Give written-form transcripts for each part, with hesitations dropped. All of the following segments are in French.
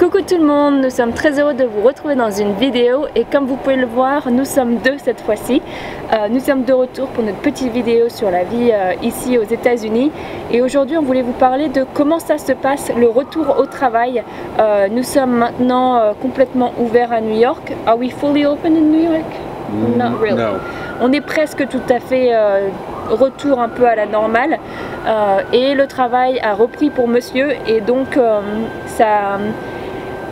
Coucou tout le monde, nous sommes très heureux de vous retrouver dans une vidéo et comme vous pouvez le voir, nous sommes deux cette fois-ci. Nous sommes de retour pour notre petite vidéo sur la vie ici aux États-Unis et aujourd'hui on voulait vous parler de comment ça se passe, le retour au travail. Nous sommes maintenant complètement ouverts à New York. Are we fully open in New York? Not really. No. On est presque tout à fait retour un peu à la normale et le travail a repris pour monsieur et donc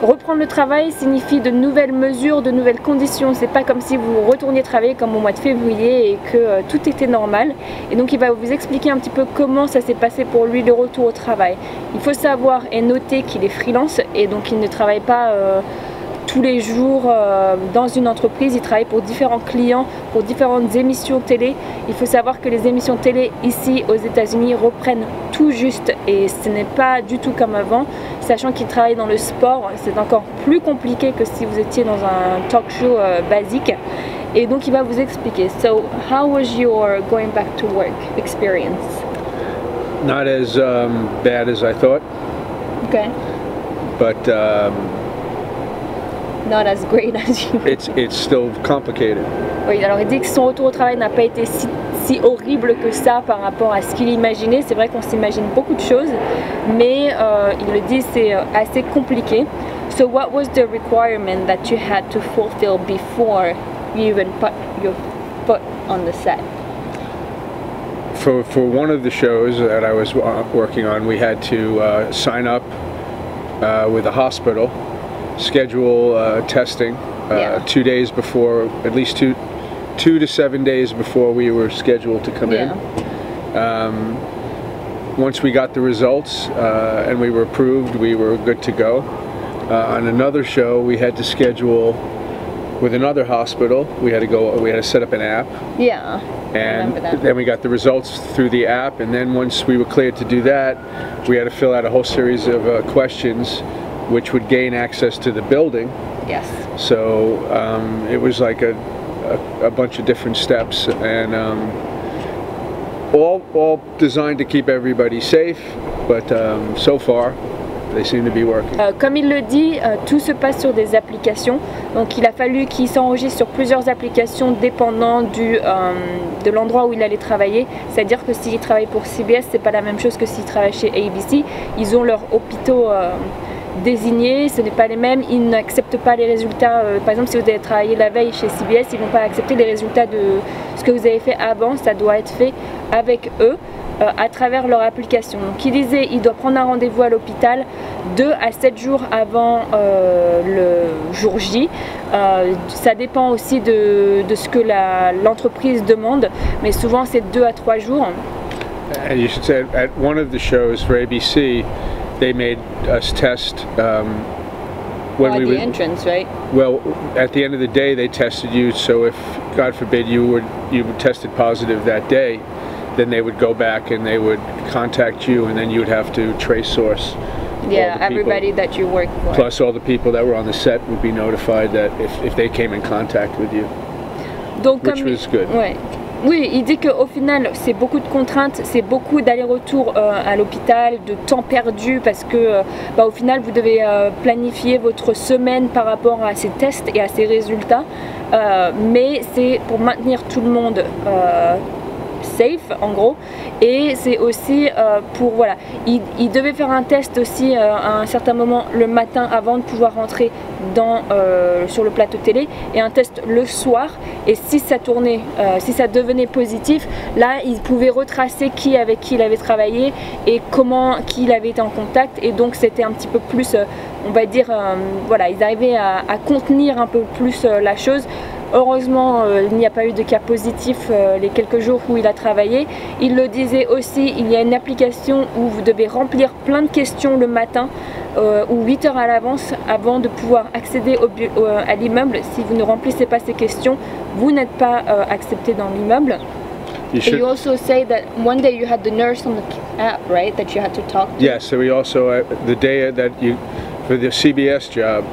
reprendre le travail signifie de nouvelles mesures, de nouvelles conditions. C'est pas comme si vous retourniez travailler comme au mois de février et que tout était normal. Et donc il va vous expliquer un petit peu comment ça s'est passé pour lui le retour au travail. Il faut savoir et noter qu'il est freelance et donc il ne travaille pas tous les jours dans une entreprise. Il travaille pour différents clients, pour différentes émissions télé. Il faut savoir que les émissions télé ici aux États-Unis reprennent tout juste et ce n'est pas du tout comme avant. Sachant qu'il travaille dans le sport, c'est encore plus compliqué que si vous étiez dans un talk show basique. Et donc il va vous expliquer. So, how was your going back to work experience? Not as bad as I thought. Okay. But not as great as you. It's still complicated. Oui, alors il dit que son retour au travail n'a pas été si horrible que ça par rapport à ce qu'il imaginait. C'est vrai qu'on s'imagine beaucoup de choses, mais il le dit, c'est assez compliqué. So what was the requirement that you had to fulfill before you even put your foot on the set? For one of the shows that I was working on, we had to sign up with a hospital, schedule testing 2 days before, at least two to 7 days before we were scheduled to come in. Once we got the results and we were approved, we were good to go. On another show, we had to schedule with another hospital. We had to set up an app. Yeah. And then we got the results through the app, and then once we were cleared to do that, we had to fill out a whole series of questions which would gain access to the building. Yes. So it was like a bunch of different steps, and all designed to keep everybody safe, but so far they seem to be working. Comme il le dit, tout se passe sur des applications, donc il a fallu qu'il s'enregistre sur plusieurs applications dépendant de l'endroit où il allait travailler. C'est-à-dire que s'il travaille pour CBS, c'est pas la même chose que s'il travaille chez ABC. Ils ont leurs hôpitaux désignés, ce n'est pas les mêmes, ils n'acceptent pas les résultats. Par exemple, si vous avez travaillé la veille chez CBS, ils ne vont pas accepter les résultats de ce que vous avez fait avant. Ça doit être fait avec eux à travers leur application. Donc il disait, il doit prendre un rendez-vous à l'hôpital 2 à 7 jours avant le jour J. Ça dépend aussi de ce que l'entreprise demande, mais souvent c'est 2 à 3 jours. And you should say, at one of the shows for ABC, they made us test when we were entrance, right? Well, at the end of the day, they tested you. So if, God forbid, you were tested positive that day, then they would go back and they would contact you, and then you would have to trace source. Yeah, everybody that you work for. Plus, all the people that were on the set would be notified that if they came in contact with you, donc, which was good. Ouais. Oui, il dit qu'au final, c'est beaucoup de contraintes, c'est beaucoup d'aller-retour à l'hôpital, de temps perdu, parce que au final, vous devez planifier votre semaine par rapport à ces tests et à ces résultats. Mais c'est pour maintenir tout le monde safe, en gros. Et c'est aussi pour, voilà, il devait faire un test aussi à un certain moment le matin avant de pouvoir rentrer sur le plateau télé, et un test le soir, et si ça tournait, si ça devenait positif, là il pouvait retracer avec qui il avait travaillé et qui il avait été en contact, et donc c'était un petit peu plus, on va dire, voilà, ils arrivaient à contenir un peu plus la chose. Heureusement, il n'y a pas eu de cas positifs les quelques jours où il a travaillé. Il le disait aussi, il y a une application où vous devez remplir plein de questions le matin ou 8 heures à l'avance avant de pouvoir accéder à l'immeuble. Si vous ne remplissez pas ces questions, vous n'êtes pas accepté dans l'immeuble. You also say that one day you had the nurse on the app, right? That you had to talk to. Yes, so we also, the day that for the CBS job,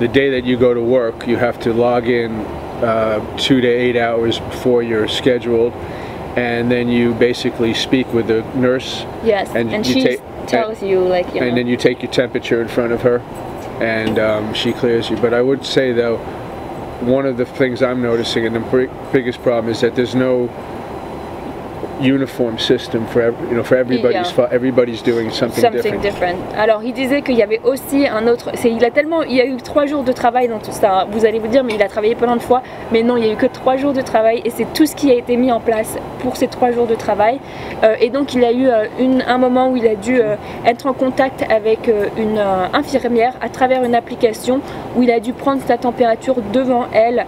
the day that you go to work, you have to log in 2 to 8 hours before you're scheduled, and then you basically speak with the nurse. Yes, and she tells you, like, you know. And then you take your temperature in front of her. and she clears you. But I would say though, one of the things I'm noticing, and the biggest problem, is that there's no uniform system for everybody's everybody's doing something different. Alors il disait qu'il y avait aussi un autre, il y a eu 3 jours de travail dans tout ça. Vous allez vous dire mais il a travaillé plein de fois, mais non, il y a eu que 3 jours de travail et c'est tout ce qui a été mis en place pour ces 3 jours de travail. Et donc il a eu un moment où il a dû être en contact avec une infirmière à travers une application où il a dû prendre sa température devant elle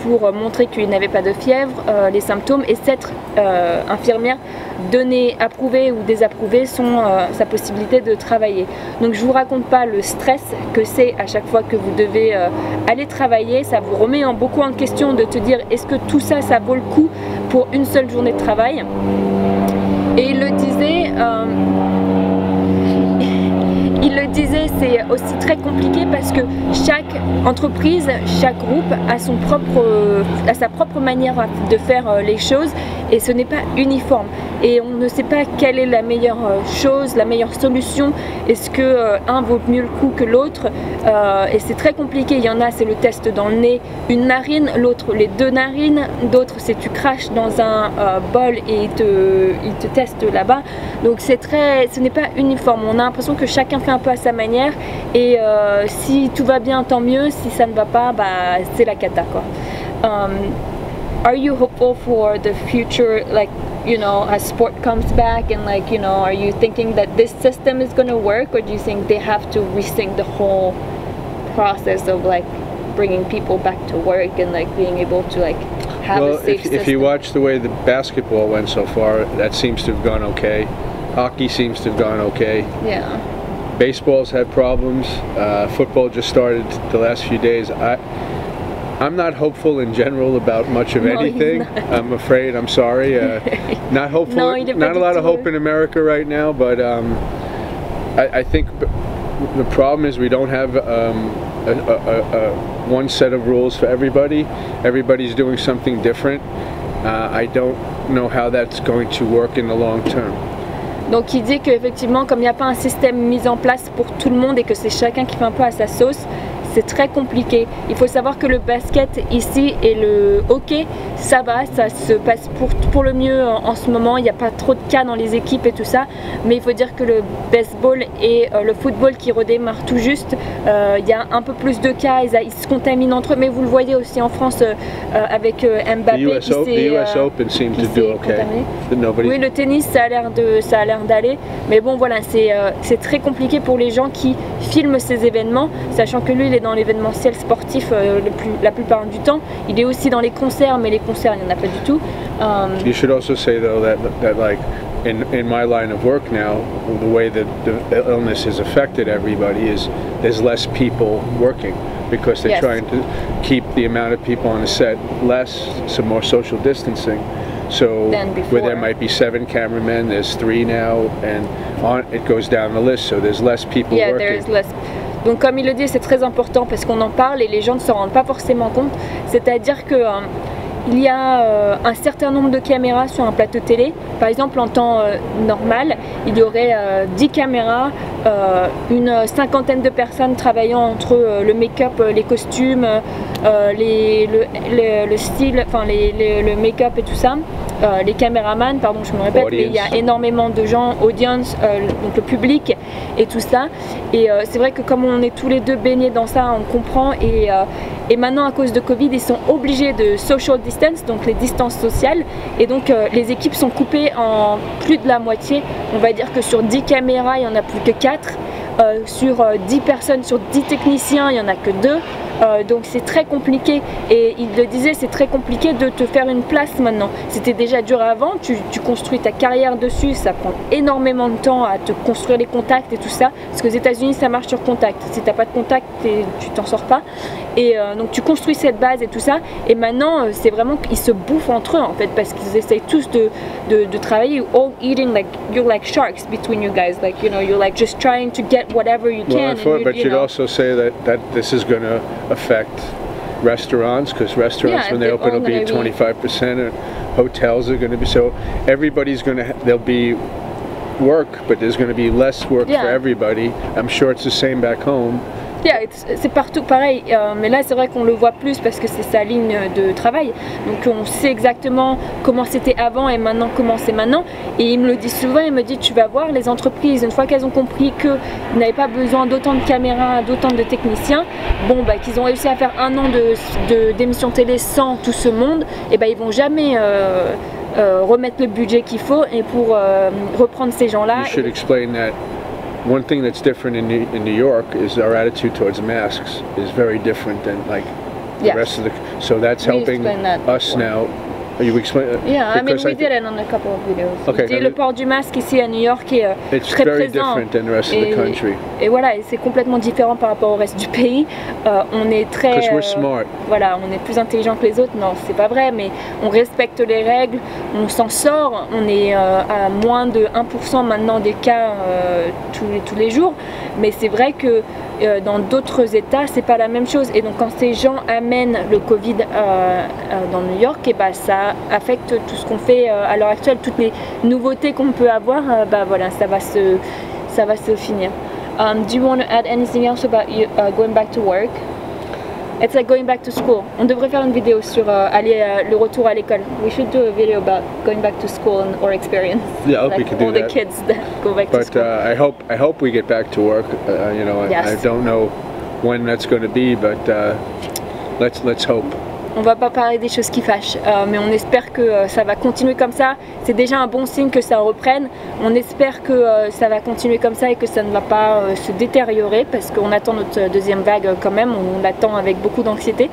pour montrer qu'il n'avait pas de fièvre, les symptômes, et cette infirmière donner, approuver ou désapprouver sa possibilité de travailler. Donc je vous raconte pas le stress que c'est à chaque fois que vous devez aller travailler. Ça vous remet beaucoup en question de te dire est-ce que tout ça, ça vaut le coup pour une seule journée de travail. Et il le disait, c'est aussi très compliqué parce que chaque entreprise, chaque groupe a sa propre manière de faire les choses et ce n'est pas uniforme. Et on ne sait pas quelle est la meilleure chose, la meilleure solution. Est-ce que un vaut mieux le coup que l'autre, et c'est très compliqué. Il y en a, c'est le test dans le nez, une narine, l'autre les 2 narines, d'autres c'est tu craches dans un bol et il te teste là-bas. Donc ce n'est pas uniforme. On a l'impression que chacun fait un peu à sa manière et si tout va bien tant mieux, si ça ne va pas, bah, c'est la cata quoi. Are you hopeful for the future, like, you know, as sport comes back, and like, you know, are you thinking that this system is going to work, or do you think they have to rethink the whole process of like bringing people back to work and like being able to like have a safe system? If you watch the way the basketball went so far, that seems to have gone okay. Hockey seems to have gone okay. Yeah. Baseball's had problems. Football just started the last few days. I'm not hopeful in general about much of anything. I'm afraid. I'm sorry. Not hopeful. No, not a lot of hope in America right now. But I think the problem is we don't have one set of rules for everybody. Everybody's doing something different. I don't know how that's going to work in the long term. Donc il dit qu'effectivement, comme il n'y a pas un système mis en place pour tout le monde et que c'est chacun qui fait un peu à sa sauce, c'est très compliqué. Il faut savoir que le basket ici et le hockey, ça va, ça se passe pour le mieux en ce moment. Il n'y a pas trop de cas dans les équipes et tout ça. Mais il faut dire que le baseball et le football qui redémarrent tout juste, il y a un peu plus de cas, ils se contaminent entre eux. Mais vous le voyez aussi en France avec Mbappé qui s'est contaminé. Oui, le tennis, ça a l'air d'aller. Mais bon, voilà, c'est très compliqué pour les gens qui filment ces événements, sachant que lui, il est dans l'événementiel sportif la plupart du temps. Il est aussi dans les concerts, mais les concerts, il n'y en a pas du tout. You should also say though that like in my line of work now, the way that the illness has affected everybody is there's less people working because they're trying to keep the amount of people on the set less, some more social distancing. So where there might be 7 cameramen, there's 3 now, and it goes down the list. So there's less people working. There's less. Donc comme il le dit, c'est très important parce qu'on en parle et les gens ne s'en rendent pas forcément compte. C'est-à-dire que il y a un certain nombre de caméras sur un plateau télé. Par exemple, en temps normal, il y aurait 10 caméras, une 50aine de personnes travaillant entre le make-up, les costumes, le style, enfin le make-up et tout ça. Les caméramans, pardon, je me répète, mais il y a énormément de gens, audience, donc le public et tout ça. Et c'est vrai que comme on est tous les deux baignés dans ça, on comprend. Et maintenant, à cause de Covid, ils sont obligés de social distance, donc les distances sociales. Et donc, les équipes sont coupées en plus de la moitié. On va dire que sur 10 caméras, il n'y en a plus que 4. Sur 10 personnes, sur 10 techniciens, il n'y en a que 2. Donc c'est très compliqué et il le disait, c'est très compliqué de te faire une place maintenant. C'était déjà dur avant, tu construis ta carrière dessus, ça prend énormément de temps à te construire les contacts et tout ça, parce qu'aux États-Unis ça marche sur contact, si t'as pas de contact tu t'en sors pas, et donc tu construis cette base et tout ça, et maintenant c'est vraiment qu'ils se bouffent entre eux en fait, parce qu'ils essayent tous de travailler, you're all eating like, you're like sharks between you guys, like, you know, you're like just trying to get whatever you can. But you'd also say that this is going to affect restaurants, because restaurants when they open will be 25%, and hotels are going to be, so everybody's going to there'll be work, but there's going to be less work for everybody. I'm sure it's the same back home. Yeah, c'est partout pareil, mais là c'est vrai qu'on le voit plus parce que c'est sa ligne de travail. Donc on sait exactement comment c'était avant et maintenant comment c'est maintenant. Et il me le dit souvent, il me dit tu vas voir les entreprises, une fois qu'elles ont compris qu'ils n'avaient pas besoin d'autant de caméras, d'autant de techniciens, bon bah qu'ils ont réussi à faire un an d'émissions télé sans tout ce monde, et bah ils vont jamais remettre le budget qu'il faut et pour reprendre ces gens-là. You should explain that. One thing that's different in New York is our attitude towards masks is very different than like the rest of the. So that's helping us now. You explain? Yeah, I mean we did it on a couple of videos. Okay. Le port du masque ici à New York est très présent. It's very different than the rest of the country. Et voilà, c'est complètement différent par rapport au reste du pays. On est très. Because we're smart. Voilà, on est plus intelligent que les autres. Non, c'est pas vrai, mais on respecte les règles, on s'en sort. On est à moins de 1% maintenant des cas tous les jours. Mais c'est vrai que dans d'autres États, c'est pas la même chose. Et donc quand ces gens amènent le Covid dans New York, et bah ça affecte tout ce qu'on fait à l'heure actuelle, toutes les nouveautés qu'on peut avoir, bah voilà, ça va se finir. Do you want to add anything else about you, going back to work? It's like going back to school. On devrait faire une vidéo sur le retour à l'école. We should do a video about going back to school and or experience. Yeah, I hope like we can do all that. The kids that go back to school. But I hope we get back to work. You know, yes. I don't know when that's going to be, but let's hope. On va pas parler des choses qui fâchent, mais on espère que ça va continuer comme ça. C'est déjà un bon signe que ça reprenne. On espère que ça va continuer comme ça et que ça ne va pas se détériorer, parce qu'on attend notre deuxième vague quand même. On l'attend avec beaucoup d'anxiété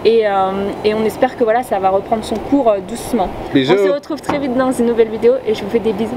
et on espère que voilà, ça va reprendre son cours doucement. Bisous. On se retrouve très vite dans une nouvelle vidéo et je vous fais des bisous.